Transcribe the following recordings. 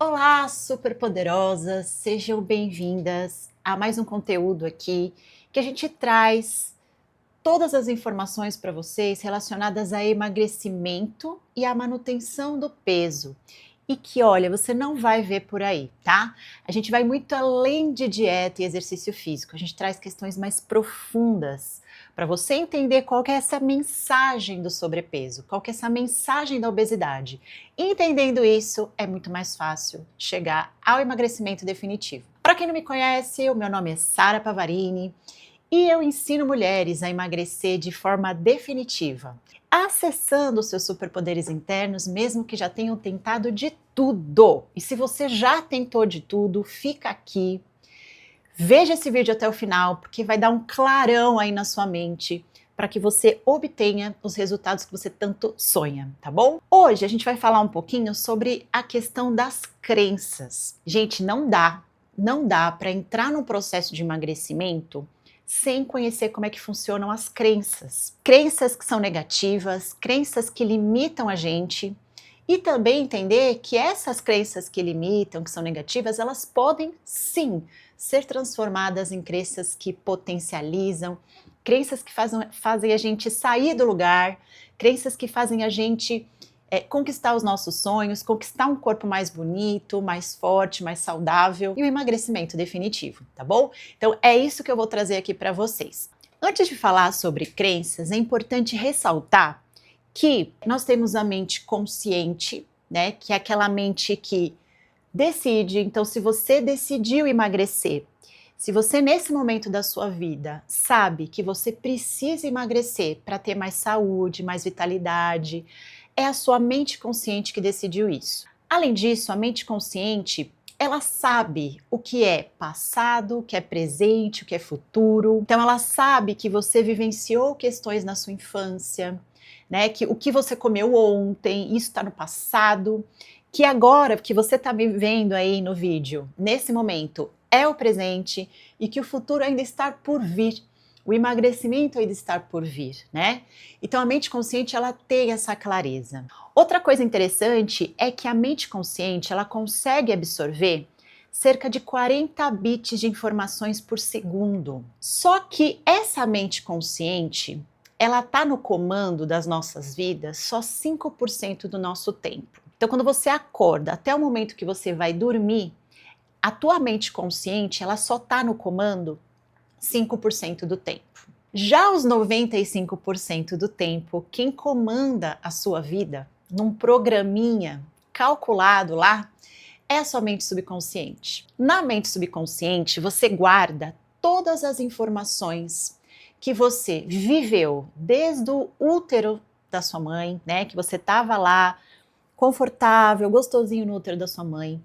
Olá, superpoderosas! Sejam bem-vindas a mais um conteúdo aqui que a gente traz todas as informações para vocês relacionadas a emagrecimento e a manutenção do peso. E que, olha, você não vai ver por aí, tá? A gente vai muito além de dieta e exercício físico. A gente traz questões mais profundas para você entender qual que é essa mensagem do sobrepeso, qual que é essa mensagem da obesidade. Entendendo isso, é muito mais fácil chegar ao emagrecimento definitivo. Para quem não me conhece, o meu nome é Sara Pavarini e eu ensino mulheres a emagrecer de forma definitiva, acessando os seus superpoderes internos, mesmo que já tenham tentado de tudo. E se você já tentou de tudo, fica aqui, veja esse vídeo até o final, porque vai dar um clarão aí na sua mente para que você obtenha os resultados que você tanto sonha, tá bom? Hoje a gente vai falar um pouquinho sobre a questão das crenças. Gente, não dá para entrar num processo de emagrecimento sem conhecer como é que funcionam as crenças. Crenças que são negativas, crenças que limitam a gente, e também entender que essas crenças que limitam, que são negativas, elas podem sim ser transformadas em crenças que potencializam, crenças que fazem a gente sair do lugar, crenças que fazem a gente conquistar os nossos sonhos, conquistar um corpo mais bonito, mais forte, mais saudável e o emagrecimento definitivo, tá bom? Então é isso que eu vou trazer aqui para vocês. Antes de falar sobre crenças, é importante ressaltar que nós temos a mente consciente, né? Que é aquela mente que decide. Então, se você decidiu emagrecer, se você nesse momento da sua vida sabe que você precisa emagrecer para ter mais saúde, mais vitalidade, é a sua mente consciente que decidiu isso. Além disso, a mente consciente, ela sabe o que é passado, o que é presente, o que é futuro. Então ela sabe que você vivenciou questões na sua infância, né? Que o que você comeu ontem, isso está no passado, que agora que você está vivendo aí no vídeo, nesse momento, é o presente e que o futuro ainda está por vir. O emagrecimento ainda está por vir, né? Então a mente consciente ela tem essa clareza. Outra coisa interessante é que a mente consciente ela consegue absorver cerca de 40 bits de informações por segundo. Só que essa mente consciente ela está no comando das nossas vidas só 5% do nosso tempo. Então quando você acorda até o momento que você vai dormir, a tua mente consciente ela só está no comando 5% do tempo. Já os 95% do tempo, quem comanda a sua vida num programinha calculado lá é a sua mente subconsciente. Na mente subconsciente, você guarda todas as informações que você viveu desde o útero da sua mãe, né? Que você estava lá confortável, gostosinho no útero da sua mãe.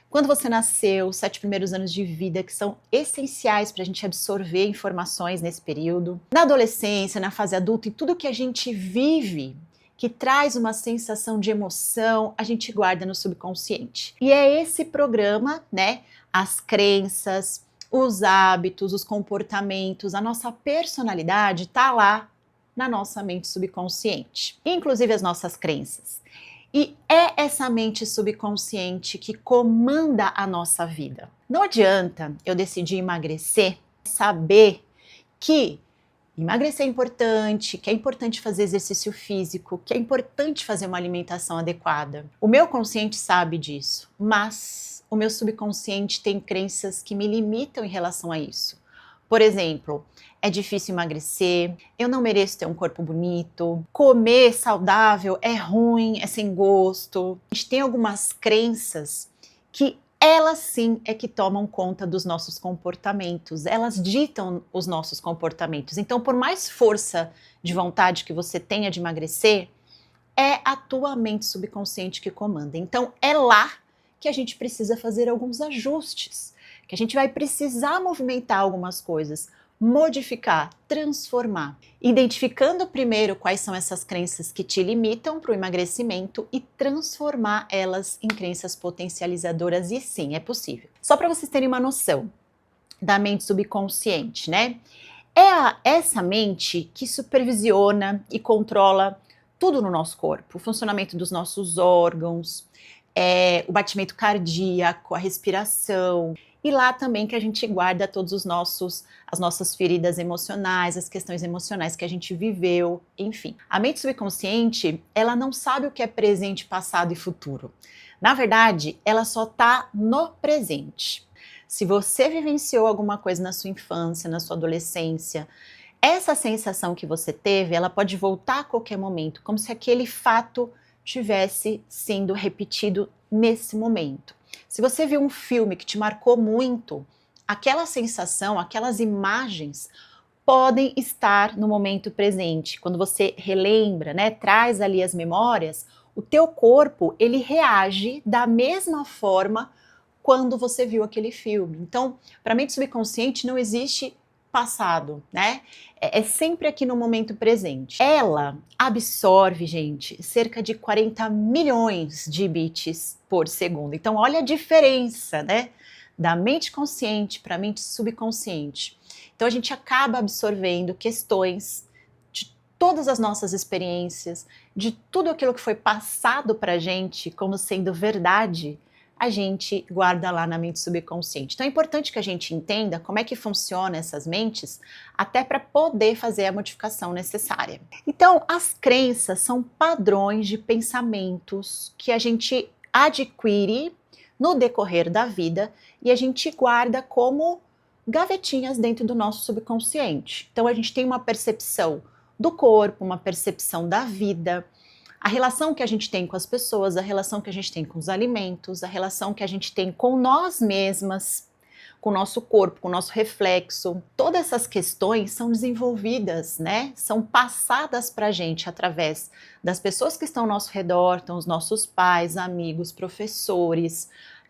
Quando você nasceu, os 7 primeiros anos de vida, que são essenciais para a gente absorver informações nesse período. Na adolescência, na fase adulta e tudo que a gente vive, que traz uma sensação de emoção, a gente guarda no subconsciente. E é esse programa, né? As crenças, os hábitos, os comportamentos, a nossa personalidade está lá na nossa mente subconsciente. Inclusive as nossas crenças. E é essa mente subconsciente que comanda a nossa vida. Não adianta eu decidir emagrecer, saber que emagrecer é importante, que é importante fazer exercício físico, que é importante fazer uma alimentação adequada. O meu consciente sabe disso, mas o meu subconsciente tem crenças que me limitam em relação a isso. Por exemplo, é difícil emagrecer, eu não mereço ter um corpo bonito, comer saudável é ruim, é sem gosto. A gente tem algumas crenças que elas sim é que tomam conta dos nossos comportamentos, elas ditam os nossos comportamentos. Então, por mais força de vontade que você tenha de emagrecer, é a tua mente subconsciente que comanda. Então, é lá que a gente precisa fazer alguns ajustes, que a gente vai precisar movimentar algumas coisas, modificar, transformar, identificando primeiro quais são essas crenças que te limitam para o emagrecimento e transformar elas em crenças potencializadoras, e sim, é possível. Só para vocês terem uma noção da mente subconsciente, né? Essa mente que supervisiona e controla tudo no nosso corpo, o funcionamento dos nossos órgãos, o batimento cardíaco, a respiração. E lá também que a gente guarda todos as nossas feridas emocionais, as questões emocionais que a gente viveu, enfim. A mente subconsciente, ela não sabe o que é presente, passado e futuro. Na verdade, ela só está no presente. Se você vivenciou alguma coisa na sua infância, na sua adolescência, essa sensação que você teve, ela pode voltar a qualquer momento, como se aquele fato tivesse sendo repetido nesse momento. Se você viu um filme que te marcou muito, aquela sensação, aquelas imagens podem estar no momento presente. Quando você relembra, né, traz ali as memórias, o teu corpo, ele reage da mesma forma quando você viu aquele filme. Então, para a mente subconsciente não existe passado, né? É sempre aqui no momento presente. Ela absorve, gente, cerca de 40 milhões de bits por segundo. Então, olha a diferença, né? Da mente consciente para a mente subconsciente. Então, a gente acaba absorvendo questões de todas as nossas experiências, de tudo aquilo que foi passado para a gente como sendo verdade, a gente guarda lá na mente subconsciente. Então é importante que a gente entenda como é que funciona essas mentes, até para poder fazer a modificação necessária. Então, as crenças são padrões de pensamentos que a gente adquire no decorrer da vida e a gente guarda como gavetinhas dentro do nosso subconsciente. Então a gente tem uma percepção do corpo, uma percepção da vida, a relação que a gente tem com as pessoas, a relação que a gente tem com os alimentos, a relação que a gente tem com nós mesmas, com o nosso corpo, com o nosso reflexo. Todas essas questões são desenvolvidas, né? São passadas para a gente através das pessoas que estão ao nosso redor, então os nossos pais, amigos, professores,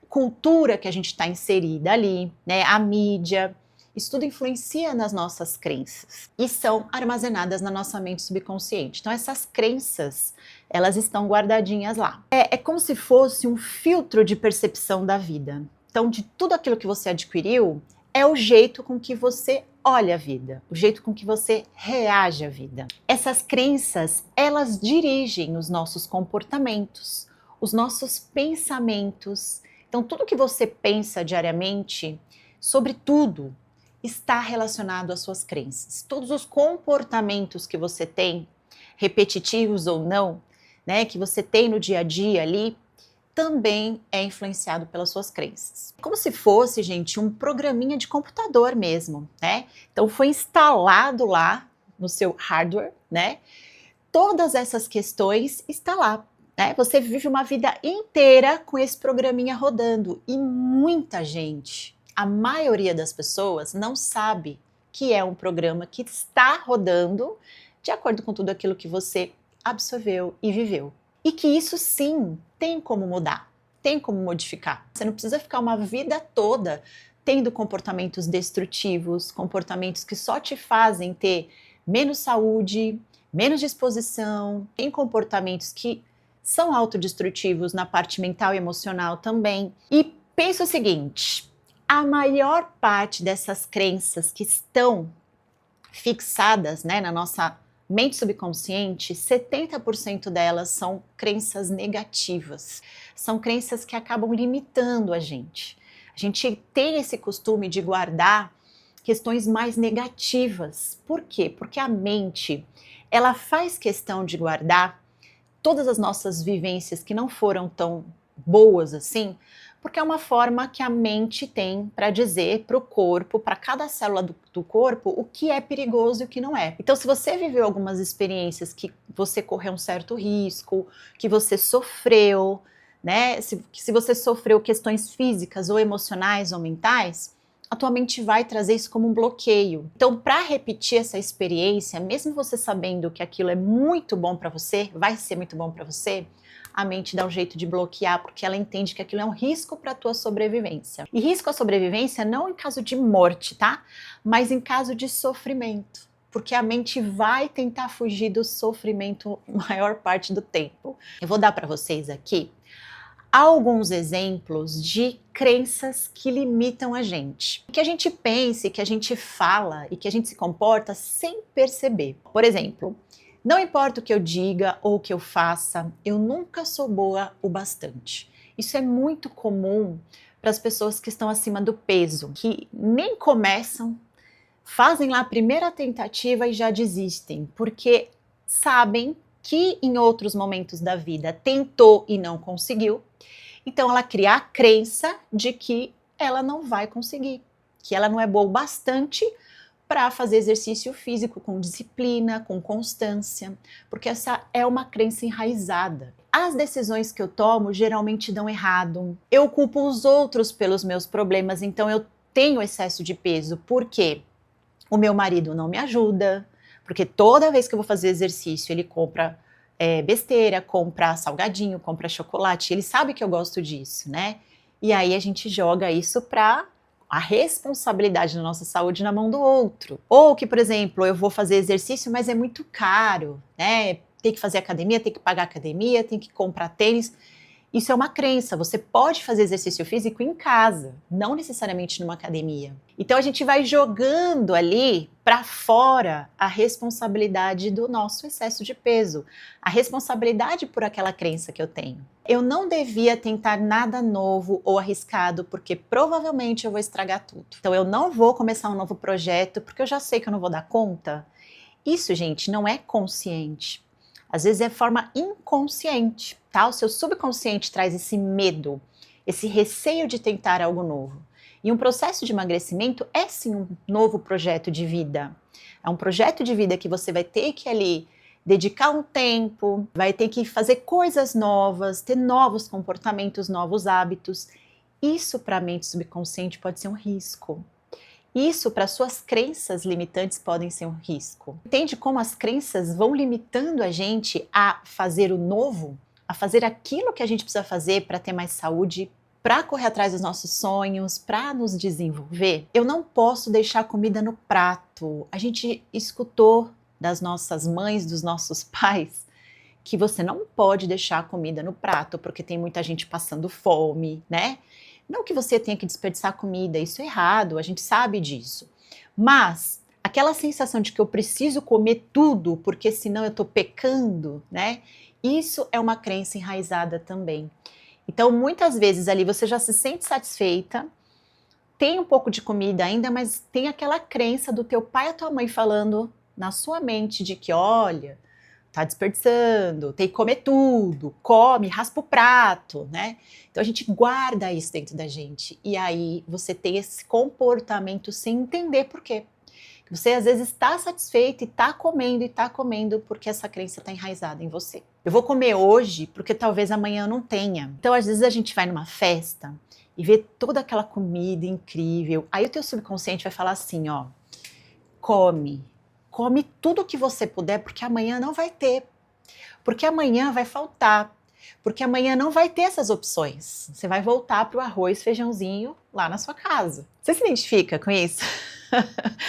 cultura que a gente está inserida ali, né? A mídia. Isso tudo influencia nas nossas crenças e são armazenadas na nossa mente subconsciente. Então essas crenças, elas estão guardadinhas lá. É como se fosse um filtro de percepção da vida. Então de tudo aquilo que você adquiriu, é o jeito com que você olha a vida, o jeito com que você reage à vida. Essas crenças, elas dirigem os nossos comportamentos, os nossos pensamentos. Então tudo que você pensa diariamente, sobre tudo, está relacionado às suas crenças. Todos os comportamentos que você tem, repetitivos ou não, né, que você tem no dia a dia ali, também é influenciado pelas suas crenças. Como se fosse, gente, um programinha de computador mesmo, né? Então foi instalado lá no seu hardware, né? Todas essas questões estão lá, né? Você vive uma vida inteira com esse programinha rodando e muita gente, a maioria das pessoas não sabe que é um programa que está rodando de acordo com tudo aquilo que você absorveu e viveu. E que isso sim tem como mudar, tem como modificar. Você não precisa ficar uma vida toda tendo comportamentos destrutivos, comportamentos que só te fazem ter menos saúde, menos disposição, tem comportamentos que são autodestrutivos na parte mental e emocional também. E pensa o seguinte, a maior parte dessas crenças que estão fixadas, né, na nossa mente subconsciente, 70% delas são crenças negativas. São crenças que acabam limitando a gente. A gente tem esse costume de guardar questões mais negativas. Por quê? Porque a mente, ela faz questão de guardar todas as nossas vivências que não foram tão boas assim, porque é uma forma que a mente tem para dizer para o corpo, para cada célula do corpo, o que é perigoso e o que não é. Então, se você viveu algumas experiências que você correu um certo risco, que você sofreu, né? Se você sofreu questões físicas ou emocionais ou mentais, a tua mente vai trazer isso como um bloqueio. Então, para repetir essa experiência, mesmo você sabendo que aquilo é muito bom para você, vai ser muito bom para você, a mente dá um jeito de bloquear, porque ela entende que aquilo é um risco para a tua sobrevivência. E risco à sobrevivência não em caso de morte, tá? Mas em caso de sofrimento. Porque a mente vai tentar fugir do sofrimento a maior parte do tempo. Eu vou dar para vocês aqui alguns exemplos de crenças que limitam a gente. Que a gente pense, que a gente fala e que a gente se comporta sem perceber. Por exemplo, não importa o que eu diga ou o que eu faça, eu nunca sou boa o bastante. Isso é muito comum para as pessoas que estão acima do peso, que nem começam, fazem lá a primeira tentativa e já desistem, porque sabem que em outros momentos da vida tentou e não conseguiu. Então ela cria a crença de que ela não vai conseguir, que ela não é boa o bastante para fazer exercício físico com disciplina, com constância, porque essa é uma crença enraizada. As decisões que eu tomo geralmente dão errado. Eu culpo os outros pelos meus problemas, então eu tenho excesso de peso. Por quê? O meu marido não me ajuda, porque toda vez que eu vou fazer exercício, ele compra besteira, compra salgadinho, compra chocolate. Ele sabe que eu gosto disso, né? E aí a gente joga isso para a responsabilidade da nossa saúde na mão do outro. Ou que, por exemplo, eu vou fazer exercício, mas é muito caro, né? Tem que fazer academia, tem que pagar academia, tem que comprar tênis. Isso é uma crença, você pode fazer exercício físico em casa, não necessariamente numa academia. Então a gente vai jogando ali para fora a responsabilidade do nosso excesso de peso, a responsabilidade por aquela crença que eu tenho. Eu não devia tentar nada novo ou arriscado, porque provavelmente eu vou estragar tudo. Então eu não vou começar um novo projeto, porque eu já sei que eu não vou dar conta. Isso, gente, não é consciente. Às vezes é forma inconsciente, tá? O seu subconsciente traz esse medo, esse receio de tentar algo novo. E um processo de emagrecimento é sim um novo projeto de vida. É um projeto de vida que você vai ter que ali dedicar um tempo, vai ter que fazer coisas novas, ter novos comportamentos, novos hábitos. Isso para a mente subconsciente pode ser um risco. Isso para suas crenças limitantes podem ser um risco. Entende como as crenças vão limitando a gente a fazer o novo, a fazer aquilo que a gente precisa fazer para ter mais saúde, para correr atrás dos nossos sonhos, para nos desenvolver? Eu não posso deixar comida no prato. A gente escutou das nossas mães, dos nossos pais, que você não pode deixar comida no prato porque tem muita gente passando fome, né? Não que você tenha que desperdiçar comida, isso é errado, a gente sabe disso. Mas aquela sensação de que eu preciso comer tudo porque senão eu tô pecando, né? Isso é uma crença enraizada também. Então, muitas vezes ali você já se sente satisfeita, tem um pouco de comida ainda, mas tem aquela crença do teu pai ou tua mãe falando na sua mente de que, olha, tá desperdiçando, tem que comer tudo, come, raspa o prato, né? Então a gente guarda isso dentro da gente e aí você tem esse comportamento sem entender por quê. Você às vezes está satisfeito e está comendo porque essa crença está enraizada em você. Eu vou comer hoje porque talvez amanhã eu não tenha. Então às vezes a gente vai numa festa e vê toda aquela comida incrível, aí o teu subconsciente vai falar assim, ó, come tudo que você puder, porque amanhã não vai ter. Porque amanhã vai faltar. Porque amanhã não vai ter essas opções. Você vai voltar para o arroz, feijãozinho lá na sua casa. Você se identifica com isso?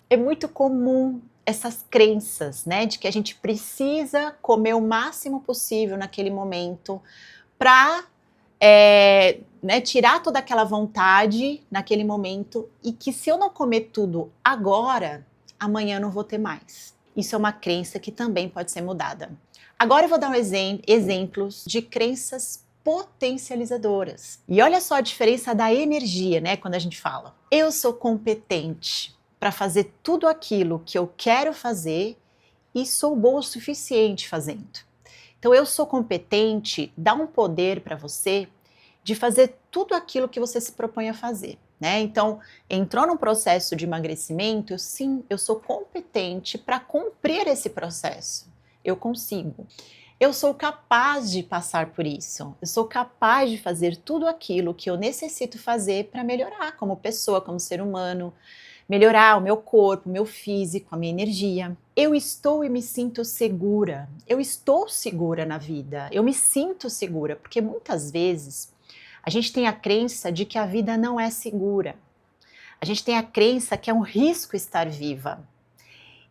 É muito comum essas crenças, né, de que a gente precisa comer o máximo possível naquele momento para tirar toda aquela vontade naquele momento e que se eu não comer tudo agora, amanhã eu não vou ter mais. Isso é uma crença que também pode ser mudada. Agora eu vou dar exemplos de crenças potencializadoras. E olha só a diferença da energia, né, quando a gente fala. Eu sou competente para fazer tudo aquilo que eu quero fazer e sou boa o suficiente fazendo. Então eu sou competente, dá um poder para você de fazer tudo aquilo que você se propõe a fazer. Né? Então, entrou num processo de emagrecimento, sim, eu sou competente para cumprir esse processo. Eu consigo. Eu sou capaz de passar por isso. Eu sou capaz de fazer tudo aquilo que eu necessito fazer para melhorar como pessoa, como ser humano, melhorar o meu corpo, o meu físico, a minha energia. Eu estou e me sinto segura. Eu estou segura na vida. Eu me sinto segura, porque muitas vezes a gente tem a crença de que a vida não é segura. A gente tem a crença que é um risco estar viva.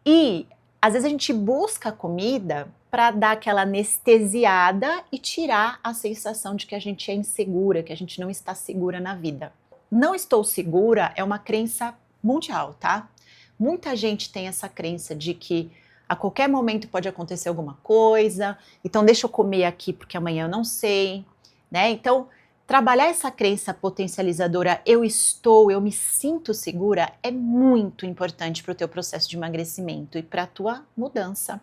E às vezes a gente busca a comida para dar aquela anestesiada e tirar a sensação de que a gente é insegura, que a gente não está segura na vida. Não estou segura é uma crença mundial, tá? Muita gente tem essa crença de que a qualquer momento pode acontecer alguma coisa, então deixa eu comer aqui porque amanhã eu não sei, né? Então Trabalhar essa crença potencializadora, eu estou, eu me sinto segura, é muito importante para o teu processo de emagrecimento e para a tua mudança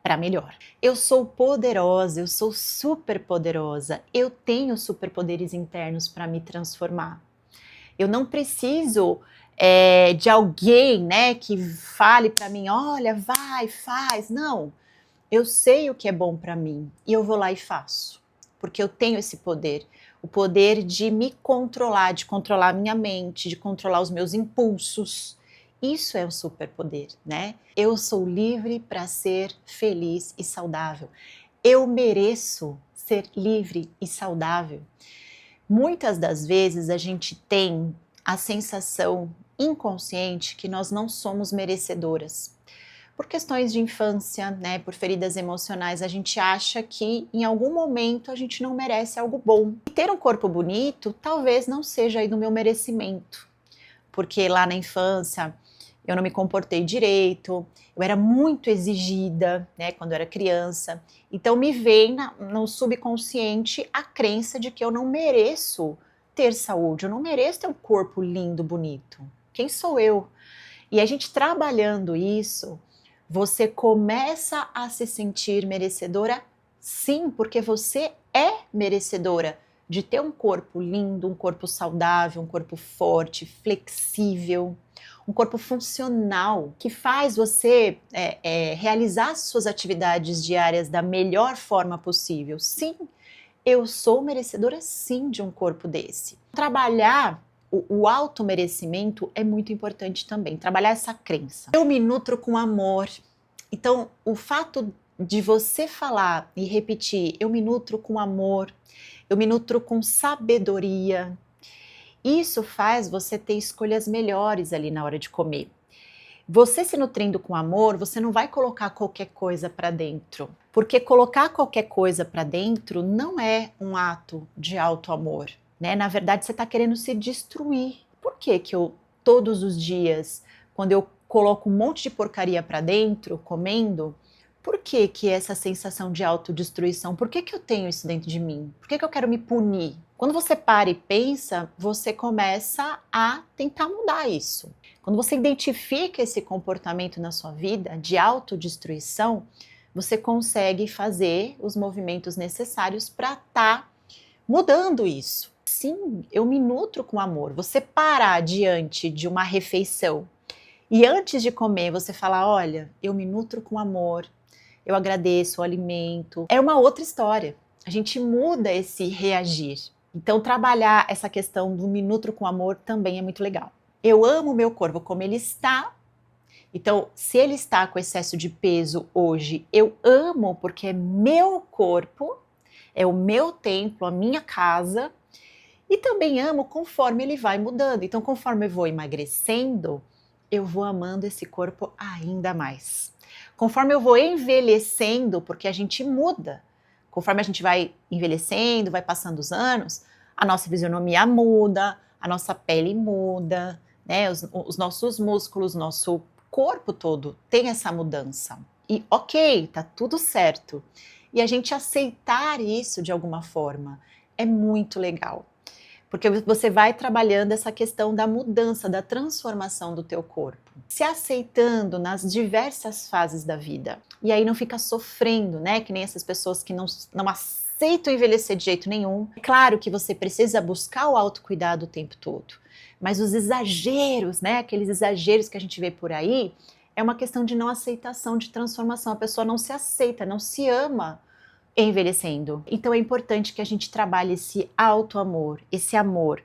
para melhor. Eu sou poderosa, eu sou super poderosa, eu tenho superpoderes internos para me transformar. Eu não preciso de alguém, né, que fale para mim, olha, vai, faz. Não, eu sei o que é bom para mim e eu vou lá e faço, porque eu tenho esse poder. O poder de me controlar, de controlar a minha mente, de controlar os meus impulsos. Isso é um superpoder, né? Eu sou livre para ser feliz e saudável. Eu mereço ser livre e saudável. Muitas das vezes a gente tem a sensação inconsciente que nós não somos merecedoras. Por questões de infância, né, por feridas emocionais, a gente acha que em algum momento a gente não merece algo bom. E ter um corpo bonito talvez não seja aí do meu merecimento, porque lá na infância eu não me comportei direito, eu era muito exigida, né, quando eu era criança. Então me vem no subconsciente a crença de que eu não mereço ter saúde, eu não mereço ter um corpo lindo, bonito. Quem sou eu? E a gente trabalhando isso, você começa a se sentir merecedora, sim, porque você é merecedora de ter um corpo lindo, um corpo saudável, um corpo forte, flexível, um corpo funcional, que faz você realizar suas atividades diárias da melhor forma possível. Sim, eu sou merecedora, sim, de um corpo desse. Trabalhar o automerecimento é muito importante também, trabalhar essa crença. Eu me nutro com amor. Então, o fato de você falar e repetir, eu me nutro com amor, eu me nutro com sabedoria, isso faz você ter escolhas melhores ali na hora de comer. Você se nutrindo com amor, você não vai colocar qualquer coisa para dentro, porque colocar qualquer coisa para dentro não é um ato de auto-amor, né? Na verdade, você está querendo se destruir. Por que que eu, todos os dias, quando eu coloco um monte de porcaria para dentro, comendo, por que que essa sensação de autodestruição? Por que que eu tenho isso dentro de mim? Por que que eu quero me punir? Quando você para e pensa, você começa a tentar mudar isso. Quando você identifica esse comportamento na sua vida de autodestruição, você consegue fazer os movimentos necessários para estar mudando isso. Sim, eu me nutro com amor. Você parar diante de uma refeição e antes de comer você falar, olha, eu me nutro com amor, eu agradeço o alimento, é uma outra história. A gente muda esse reagir. Então trabalhar essa questão do me nutro com amor também é muito legal. Eu amo o meu corpo como ele está. Então, se ele está com excesso de peso hoje, eu amo porque é meu corpo, é o meu templo, a minha casa. E também amo conforme ele vai mudando. Então, conforme eu vou emagrecendo, eu vou amando esse corpo ainda mais. Conforme eu vou envelhecendo, porque a gente muda. Conforme a gente vai envelhecendo, vai passando os anos, a nossa fisionomia muda, a nossa pele muda, né? Os nossos músculos, nosso corpo todo tem essa mudança. E ok, tá tudo certo. E a gente aceitar isso de alguma forma é muito legal. Porque você vai trabalhando essa questão da mudança, da transformação do teu corpo. Se aceitando nas diversas fases da vida. E aí não fica sofrendo, né? Que nem essas pessoas que não aceitam envelhecer de jeito nenhum. É claro que você precisa buscar o autocuidado o tempo todo. Mas os exageros, né? Aqueles exageros que a gente vê por aí, é uma questão de não aceitação, de transformação. A pessoa não se aceita, não se ama envelhecendo. Então é importante que a gente trabalhe esse auto-amor, esse amor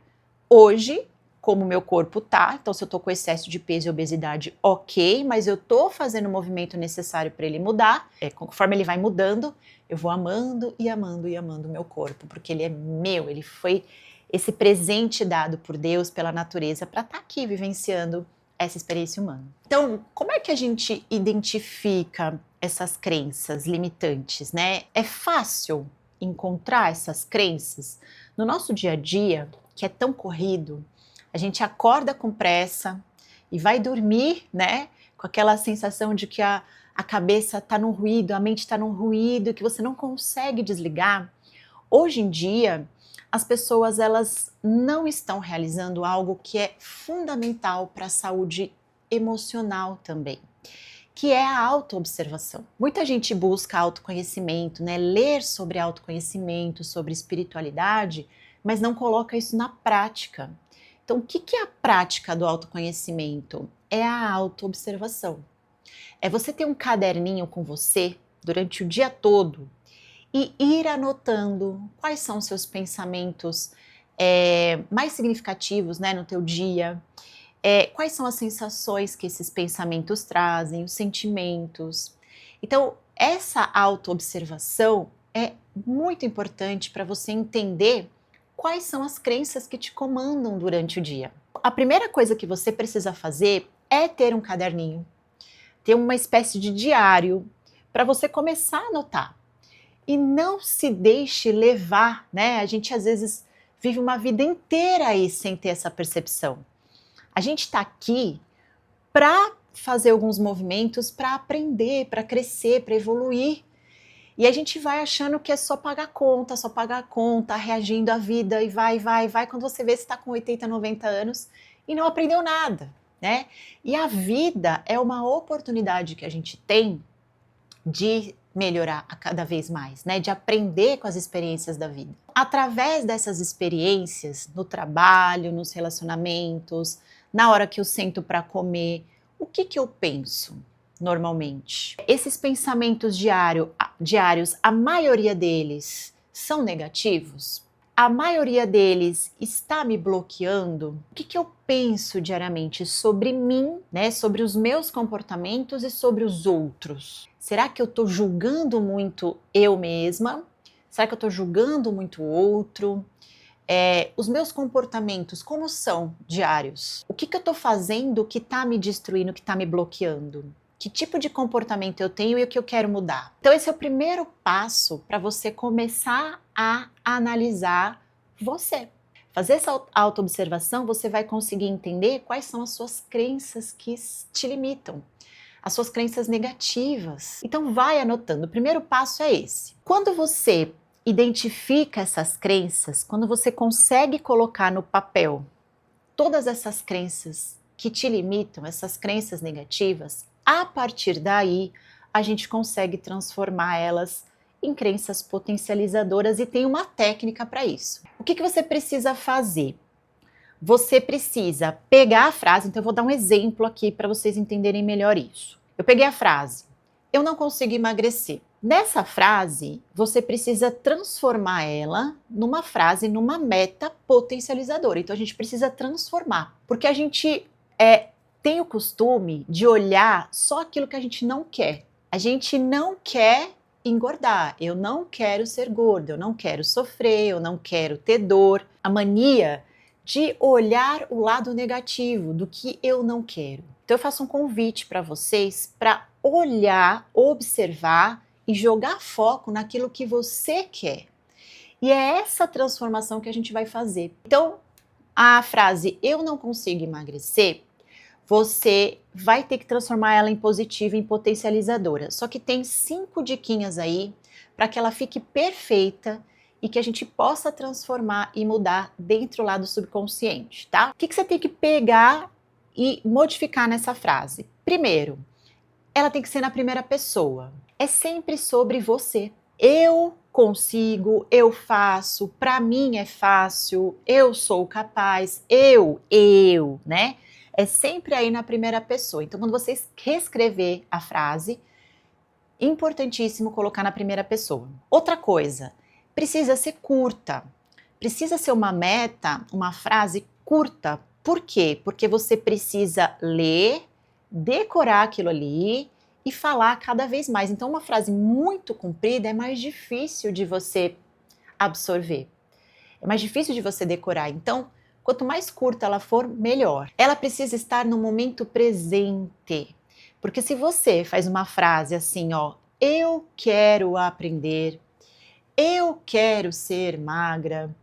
hoje, como o meu corpo tá. Então, se eu tô com excesso de peso e obesidade, ok, mas eu tô fazendo o movimento necessário para ele mudar. Conforme ele vai mudando, eu vou amando e amando e amando o meu corpo, porque ele é meu, ele foi esse presente dado por Deus, pela natureza, para estar aqui vivenciando essa experiência humana. Então, como é que a gente identifica essas crenças limitantes, né? É fácil encontrar essas crenças no nosso dia a dia, que é tão corrido. A gente acorda com pressa e vai dormir, né? Com aquela sensação de que a cabeça está no ruído, a mente está no ruído, que você não consegue desligar. Hoje em dia, as pessoas elas não estão realizando algo que é fundamental para a saúde emocional também, que é a autoobservação. Muita gente busca autoconhecimento, né? Ler sobre autoconhecimento, sobre espiritualidade, mas não coloca isso na prática. Então, o que é a prática do autoconhecimento? É a autoobservação. É você ter um caderninho com você durante o dia todo e ir anotando quais são os seus pensamentos mais significativos, né, no teu dia, quais são as sensações que esses pensamentos trazem, os sentimentos. Então, essa autoobservação é muito importante para você entender quais são as crenças que te comandam durante o dia. A primeira coisa que você precisa fazer é ter um caderninho, ter uma espécie de diário para você começar a anotar. E não se deixe levar, né? A gente às vezes vive uma vida inteira aí sem ter essa percepção. A gente está aqui para fazer alguns movimentos, para aprender, para crescer, para evoluir. E a gente vai achando que é só pagar conta, reagindo à vida e vai. Quando você vê, você está com 80, 90 anos e não aprendeu nada, né? E a vida é uma oportunidade que a gente tem de melhorar a cada vez mais, né? De aprender com as experiências da vida. Através dessas experiências, no trabalho, nos relacionamentos, na hora que eu sento para comer, o que eu penso normalmente? Esses pensamentos diários, a maioria deles são negativos? A maioria deles está me bloqueando? O que eu penso diariamente sobre mim, né? Sobre os meus comportamentos e sobre os outros? Será que eu estou julgando muito eu mesma? Será que eu estou julgando muito o outro? Os meus comportamentos, como são diários? O que eu estou fazendo que está me destruindo, que está me bloqueando? Que tipo de comportamento eu tenho e o que eu quero mudar? Então esse é o primeiro passo para você começar a analisar você. Fazer essa autoobservação, você vai conseguir entender quais são as suas crenças que te limitam, as suas crenças negativas. Então vai anotando. O primeiro passo é esse. Quando você identifica essas crenças, quando você consegue colocar no papel todas essas crenças que te limitam, essas crenças negativas, a partir daí a gente consegue transformar elas em crenças potencializadoras e tem uma técnica para isso. O que você precisa fazer? Você precisa pegar a frase, então eu vou dar um exemplo aqui para vocês entenderem melhor isso. Eu peguei a frase, eu não consigo emagrecer. Nessa frase, você precisa transformar ela numa frase, numa meta potencializadora. Então a gente precisa transformar, porque a gente tem o costume de olhar só aquilo que a gente não quer. A gente não quer engordar, eu não quero ser gorda, eu não quero sofrer, eu não quero ter dor. A mania de olhar o lado negativo do que eu não quero. Então eu faço um convite para vocês para olhar, observar e jogar foco naquilo que você quer. E é essa transformação que a gente vai fazer. Então, a frase eu não consigo emagrecer, você vai ter que transformar ela em positiva, em potencializadora. Só que tem 5 diquinhas aí para que ela fique perfeita e que a gente possa transformar e mudar dentro lá do subconsciente, tá? O que você tem que pegar e modificar nessa frase? Primeiro, ela tem que ser na primeira pessoa. É sempre sobre você. Eu consigo, eu faço, para mim é fácil, eu sou capaz, né? É sempre aí na primeira pessoa. Então, quando você reescrever a frase, importantíssimo colocar na primeira pessoa. Outra coisa, precisa ser curta. Precisa ser uma meta, uma frase curta. Por quê? Porque você precisa ler, decorar aquilo ali e falar cada vez mais. Então, uma frase muito comprida é mais difícil de você absorver. É mais difícil de você decorar. Então, quanto mais curta ela for, melhor. Ela precisa estar no momento presente. Porque se você faz uma frase assim, ó, eu quero aprender, eu quero ser magra,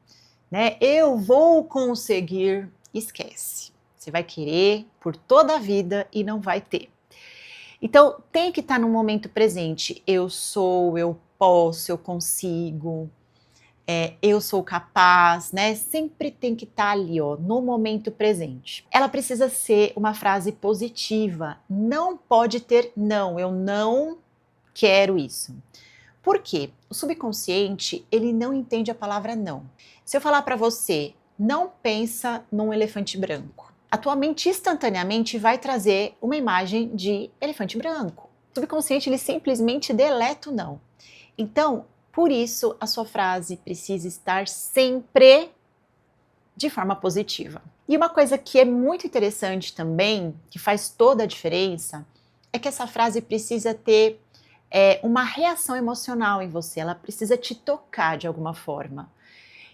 né? Eu vou conseguir, esquece. Você vai querer por toda a vida e não vai ter. Então, tem que estar no momento presente. Eu sou, eu posso, eu consigo. eu sou capaz, né? Sempre tem que estar ali, ó, no momento presente. Ela precisa ser uma frase positiva, não pode ter não, eu não quero isso. Por quê? O subconsciente, ele não entende a palavra não. Se eu falar para você, não pensa num elefante branco, a tua mente instantaneamente vai trazer uma imagem de elefante branco. O subconsciente, ele simplesmente deleta o não. Então, por isso, a sua frase precisa estar sempre de forma positiva. E uma coisa que é muito interessante também, que faz toda a diferença, é que essa frase precisa ter uma reação emocional em você, ela precisa te tocar de alguma forma.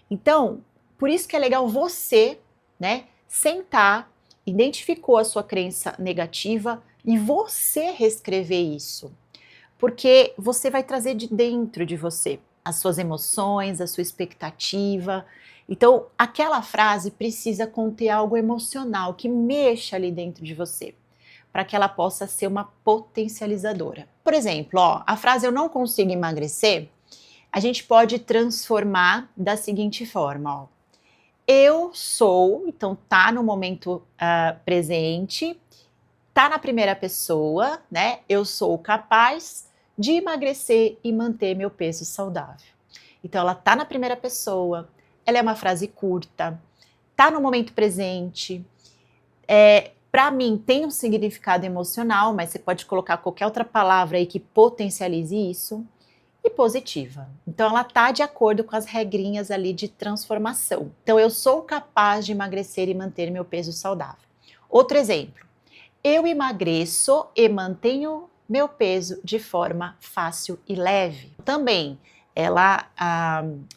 Então, por isso que é legal você, né, sentar, identificou a sua crença negativa e você reescrever isso. Porque você vai trazer de dentro de você as suas emoções, a sua expectativa. Então, aquela frase precisa conter algo emocional que mexa ali dentro de você, para que ela possa ser uma potencializadora. Por exemplo, ó, a frase eu não consigo emagrecer, a gente pode transformar da seguinte forma, ó. Eu sou, então tá no momento presente, tá na primeira pessoa, né? Eu sou capaz de emagrecer e manter meu peso saudável. Então ela tá na primeira pessoa, ela é uma frase curta, tá no momento presente. Para mim tem um significado emocional, mas você pode colocar qualquer outra palavra aí que potencialize isso. E positiva. Então ela tá de acordo com as regrinhas ali de transformação. Então eu sou capaz de emagrecer e manter meu peso saudável. Outro exemplo. Eu emagreço e mantenho meu peso de forma fácil e leve. Também, ela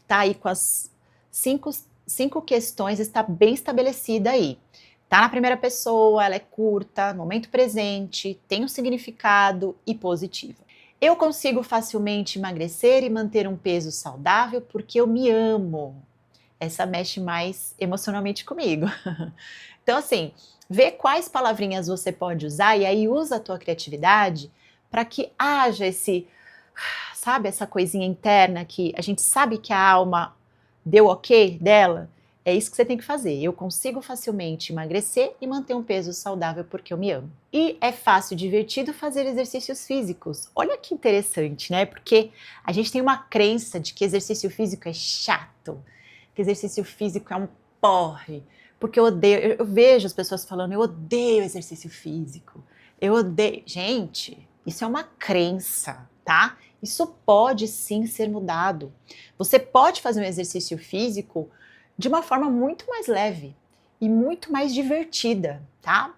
tá aí com as cinco questões, está bem estabelecida aí. Tá na primeira pessoa, ela é curta, momento presente, tem um significado e positiva. Eu consigo facilmente emagrecer e manter um peso saudável porque eu me amo. Essa mexe mais emocionalmente comigo. Então, assim, vê quais palavrinhas você pode usar e aí usa a tua criatividade para que haja esse, sabe, essa coisinha interna que a gente sabe que a alma deu ok dela. É isso que você tem que fazer. Eu consigo facilmente emagrecer e manter um peso saudável porque eu me amo. E é fácil e divertido fazer exercícios físicos. Olha que interessante, né? Porque a gente tem uma crença de que exercício físico é chato, que exercício físico é um porre, porque eu odeio. Eu vejo as pessoas falando, eu odeio exercício físico. Eu odeio. Gente, isso é uma crença, tá? Isso pode sim ser mudado. Você pode fazer um exercício físico de uma forma muito mais leve e muito mais divertida, tá?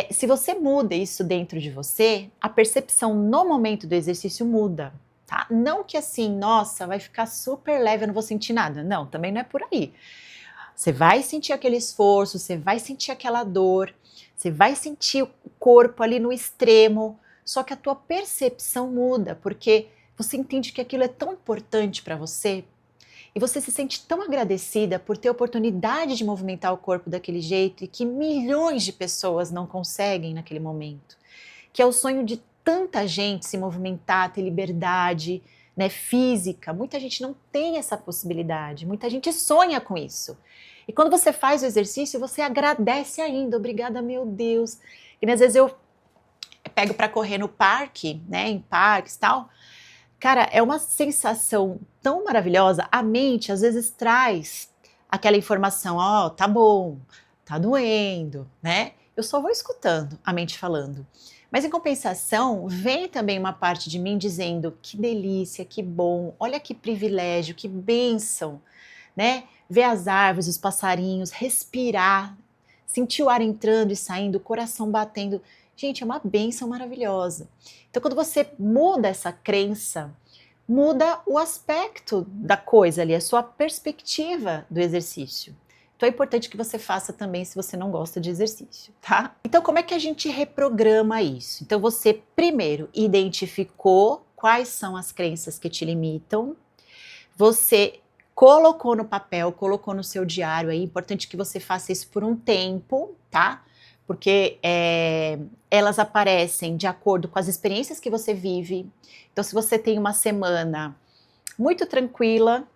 Se você muda isso dentro de você, a percepção no momento do exercício muda, tá? Não que assim, nossa, vai ficar super leve, eu não vou sentir nada. Não, também não é por aí. Você vai sentir aquele esforço, você vai sentir aquela dor, você vai sentir o corpo ali no extremo, só que a tua percepção muda, porque você entende que aquilo é tão importante para você, e você se sente tão agradecida por ter a oportunidade de movimentar o corpo daquele jeito e que milhões de pessoas não conseguem naquele momento. Que é o sonho de tanta gente se movimentar, ter liberdade, né, física. Muita gente não tem essa possibilidade, muita gente sonha com isso. E quando você faz o exercício, você agradece ainda. Obrigada, meu Deus. E às vezes eu pego para correr no parque, né, em parques e tal. Cara, é uma sensação tão maravilhosa. A mente às vezes traz aquela informação, ó, tá bom, tá doendo, né? Eu só vou escutando a mente falando. Mas em compensação, vem também uma parte de mim dizendo que delícia, que bom, olha que privilégio, que bênção, né? Ver as árvores, os passarinhos, respirar, sentir o ar entrando e saindo, o coração batendo. Gente, é uma bênção maravilhosa. Então, quando você muda essa crença, muda o aspecto da coisa ali, a sua perspectiva do exercício. Então é importante que você faça também se você não gosta de exercício, tá? Então como é que a gente reprograma isso? Então você primeiro identificou quais são as crenças que te limitam, você colocou no papel, colocou no seu diário, é importante que você faça isso por um tempo, tá? Porque elas aparecem de acordo com as experiências que você vive. Então, se você tem uma semana muito tranquila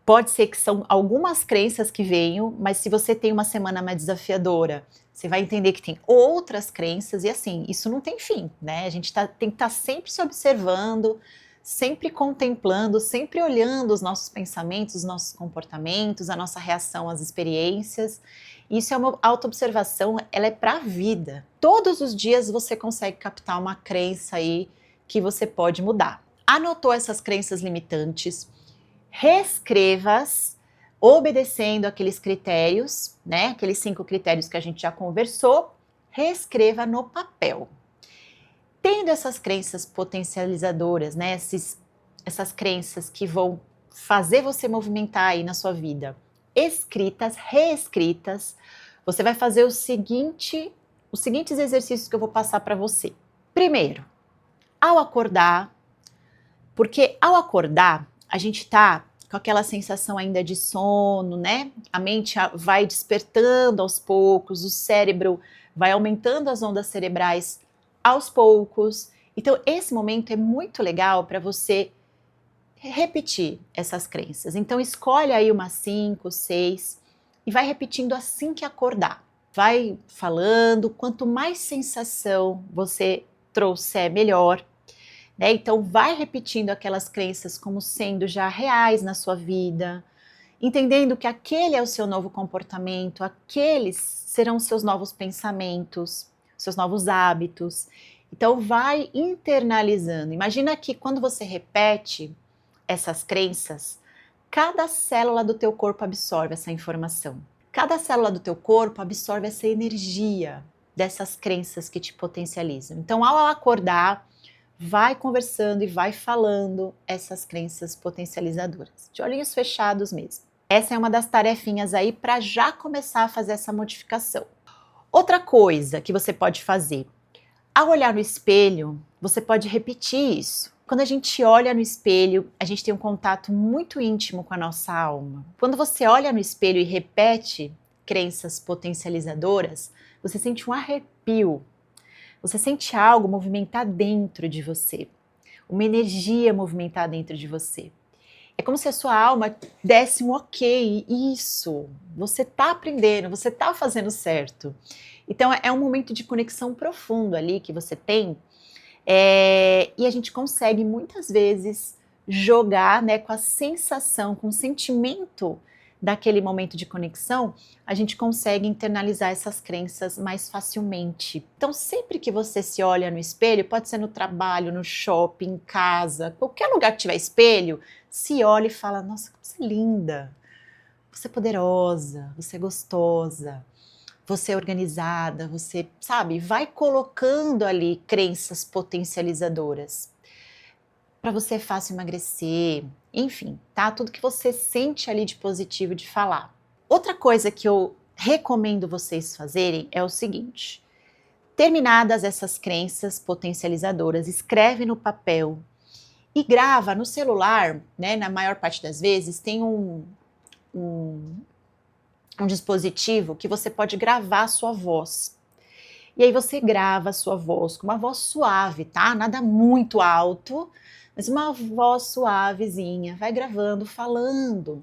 Pode ser que são algumas crenças que venham, mas se você tem uma semana mais desafiadora, você vai entender que tem outras crenças e assim, isso não tem fim, né? A gente tem que estar sempre se observando, sempre contemplando, sempre olhando os nossos pensamentos, os nossos comportamentos, a nossa reação às experiências. Isso é uma autoobservação, ela é para a vida. Todos os dias você consegue captar uma crença aí que você pode mudar. Anotou essas crenças limitantes, reescreva-as, obedecendo aqueles critérios, né? Aqueles 5 critérios que a gente já conversou, reescreva no papel. Tendo essas crenças potencializadoras, né? Essas crenças que vão fazer você movimentar aí na sua vida, escritas, reescritas, você vai fazer os seguintes exercícios que eu vou passar para você. Primeiro, ao acordar, porque ao acordar, a gente tá com aquela sensação ainda de sono, né? A mente vai despertando aos poucos, o cérebro vai aumentando as ondas cerebrais aos poucos. Então, esse momento é muito legal para você repetir essas crenças. Então, escolhe aí umas 5, 6 e vai repetindo assim que acordar. Vai falando, quanto mais sensação você trouxer, melhor. Né? Então, vai repetindo aquelas crenças como sendo já reais na sua vida, entendendo que aquele é o seu novo comportamento, aqueles serão os seus novos pensamentos, seus novos hábitos. Então, vai internalizando. Imagina que quando você repete essas crenças, cada célula do teu corpo absorve essa informação. Cada célula do teu corpo absorve essa energia dessas crenças que te potencializam. Então, ao acordar, vai conversando e vai falando essas crenças potencializadoras, de olhinhos fechados mesmo. Essa é uma das tarefinhas aí para já começar a fazer essa modificação. Outra coisa que você pode fazer, ao olhar no espelho, você pode repetir isso. Quando a gente olha no espelho, a gente tem um contato muito íntimo com a nossa alma. Quando você olha no espelho e repete crenças potencializadoras, você sente um arrepio. Você sente algo movimentar dentro de você, uma energia movimentar dentro de você. É como se a sua alma desse um ok, isso, você está aprendendo, você está fazendo certo. Então é um momento de conexão profundo ali que você tem, e a gente consegue muitas vezes jogar, né, com a sensação, com o sentimento daquele momento de conexão, a gente consegue internalizar essas crenças mais facilmente. Então, sempre que você se olha no espelho, pode ser no trabalho, no shopping, em casa, qualquer lugar que tiver espelho, se olha e fala, nossa, você é linda, você é poderosa, você é gostosa, você é organizada, você, sabe, vai colocando ali crenças potencializadoras. Para você é fácil emagrecer, enfim, tá? Tudo que você sente ali de positivo de falar. Outra coisa que eu recomendo vocês fazerem é o seguinte: terminadas essas crenças potencializadoras, escreve no papel e grava no celular, né? Na maior parte das vezes tem um dispositivo que você pode gravar a sua voz. E aí você grava a sua voz com uma voz suave, tá? Nada muito alto, mas uma voz suavezinha, vai gravando, falando,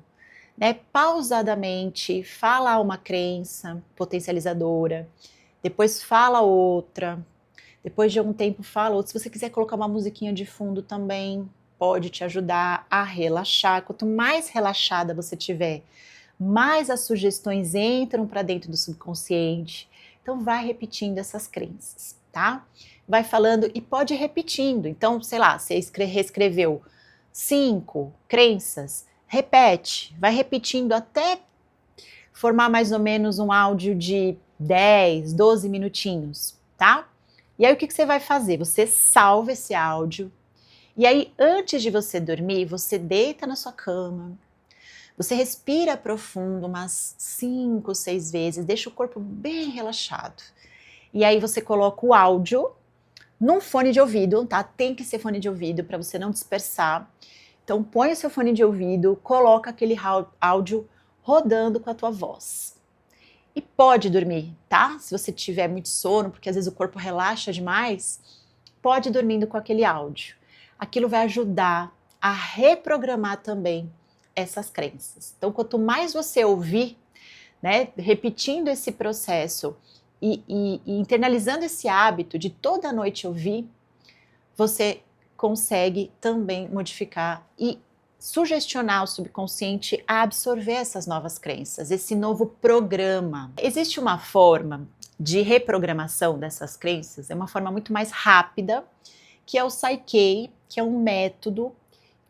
né? Pausadamente, fala uma crença potencializadora, depois fala outra, depois de algum tempo fala outra. Se você quiser colocar uma musiquinha de fundo também, pode te ajudar a relaxar. Quanto mais relaxada você tiver, mais as sugestões entram para dentro do subconsciente. Então vai repetindo essas crenças, tá? Vai falando e pode ir repetindo. Então, sei lá, você reescreveu 5 crenças, repete, vai repetindo até formar mais ou menos um áudio de 10, 12 minutinhos, tá? E aí o que você vai fazer? Você salva esse áudio e aí antes de você dormir, você deita na sua cama, você respira profundo umas 5, 6 vezes, deixa o corpo bem relaxado. E aí você coloca o áudio num fone de ouvido, tá? Tem que ser fone de ouvido para você não dispersar. Então põe o seu fone de ouvido, coloca aquele áudio rodando com a tua voz. E pode dormir, tá? Se você tiver muito sono, porque às vezes o corpo relaxa demais, pode ir dormindo com aquele áudio. Aquilo vai ajudar a reprogramar também essas crenças. Então, quanto mais você ouvir, né, repetindo esse processo e internalizando esse hábito de toda noite ouvir, você consegue também modificar e sugestionar o subconsciente a absorver essas novas crenças, esse novo programa. Existe uma forma de reprogramação dessas crenças, é uma forma muito mais rápida, que é o Psyche, que é um método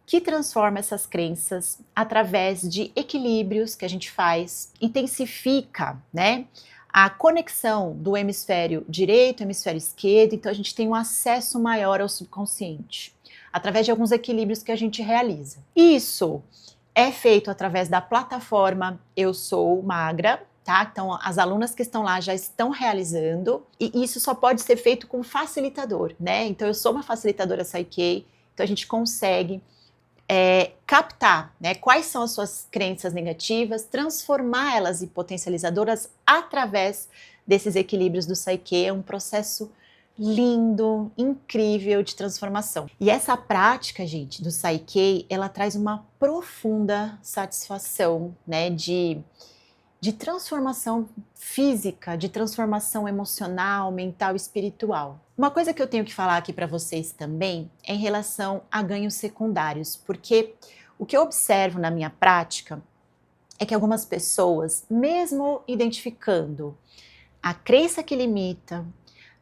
que transforma essas crenças através de equilíbrios que a gente faz, intensifica, né, a conexão do hemisfério direito, hemisfério esquerdo, então a gente tem um acesso maior ao subconsciente, através de alguns equilíbrios que a gente realiza. Isso é feito através da plataforma Eu Sou Magra, tá? Então as alunas que estão lá já estão realizando, e isso só pode ser feito com facilitador, né? Então eu sou uma facilitadora Psyche, então a gente consegue captar, né, quais são as suas crenças negativas, transformá-las em potencializadoras através desses equilíbrios do Psyche. É um processo lindo, incrível de transformação. E essa prática, gente, do Psyche, ela traz uma profunda satisfação, né, de transformação física, de transformação emocional, mental e espiritual. Uma coisa que eu tenho que falar aqui para vocês também é em relação a ganhos secundários, porque o que eu observo na minha prática é que algumas pessoas, mesmo identificando a crença que limita,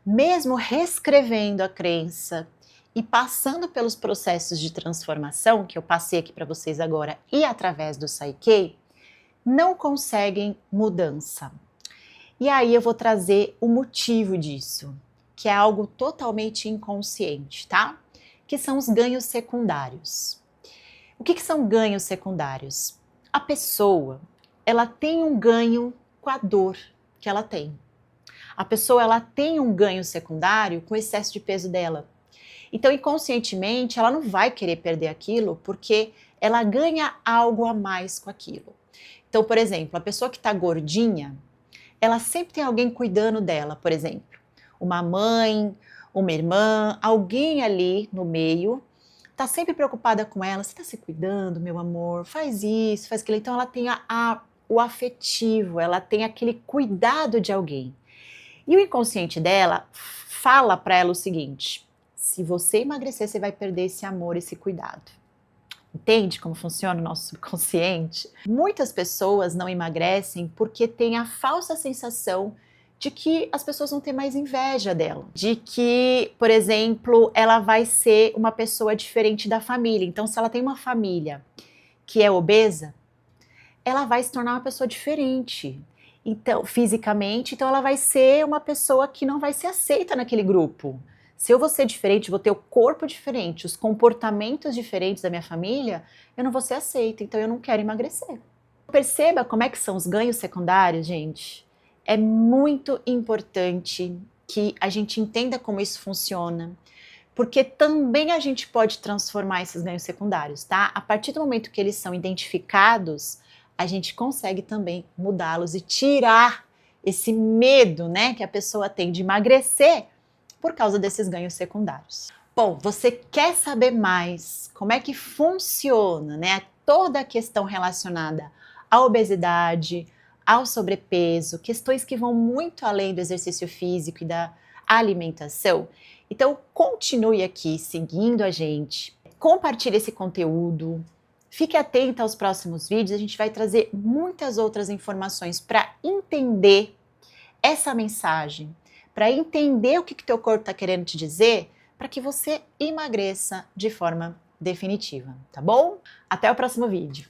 mesmo reescrevendo a crença e passando pelos processos de transformação que eu passei aqui para vocês agora e através do Psyche, não conseguem mudança. E aí eu vou trazer o motivo disso, que é algo totalmente inconsciente, tá? Que são os ganhos secundários. O que são ganhos secundários? A pessoa, ela tem um ganho com a dor que ela tem. A pessoa, ela tem um ganho secundário com o excesso de peso dela. Então, inconscientemente, ela não vai querer perder aquilo porque ela ganha algo a mais com aquilo. Então, por exemplo, a pessoa que está gordinha, ela sempre tem alguém cuidando dela, por exemplo, uma mãe, uma irmã, alguém ali no meio, está sempre preocupada com ela. Você está se cuidando, meu amor? Faz isso, faz aquilo. Então, ela tem o afetivo, ela tem aquele cuidado de alguém. E o inconsciente dela fala para ela o seguinte: se você emagrecer, você vai perder esse amor, esse cuidado. Entende como funciona o nosso subconsciente? Muitas pessoas não emagrecem porque têm a falsa sensação de que as pessoas vão ter mais inveja dela, de que, por exemplo, ela vai ser uma pessoa diferente da família. Então, se ela tem uma família que é obesa, ela vai se tornar uma pessoa diferente. Então, fisicamente, então ela vai ser uma pessoa que não vai ser aceita naquele grupo. Se eu vou ser diferente, vou ter o corpo diferente, os comportamentos diferentes da minha família, eu não vou ser aceita, então eu não quero emagrecer. Perceba como é que são os ganhos secundários, gente. É muito importante que a gente entenda como isso funciona, porque também a gente pode transformar esses ganhos secundários, tá? A partir do momento que eles são identificados, a gente consegue também mudá-los e tirar esse medo, né, que a pessoa tem de emagrecer por causa desses ganhos secundários. Bom, você quer saber mais como é que funciona, né, toda a questão relacionada à obesidade, ao sobrepeso, questões que vão muito além do exercício físico e da alimentação? Então, continue aqui seguindo a gente, compartilhe esse conteúdo, fique atento aos próximos vídeos, a gente vai trazer muitas outras informações para entender essa mensagem, para entender o que teu corpo está querendo te dizer, para que você emagreça de forma definitiva, tá bom? Até o próximo vídeo.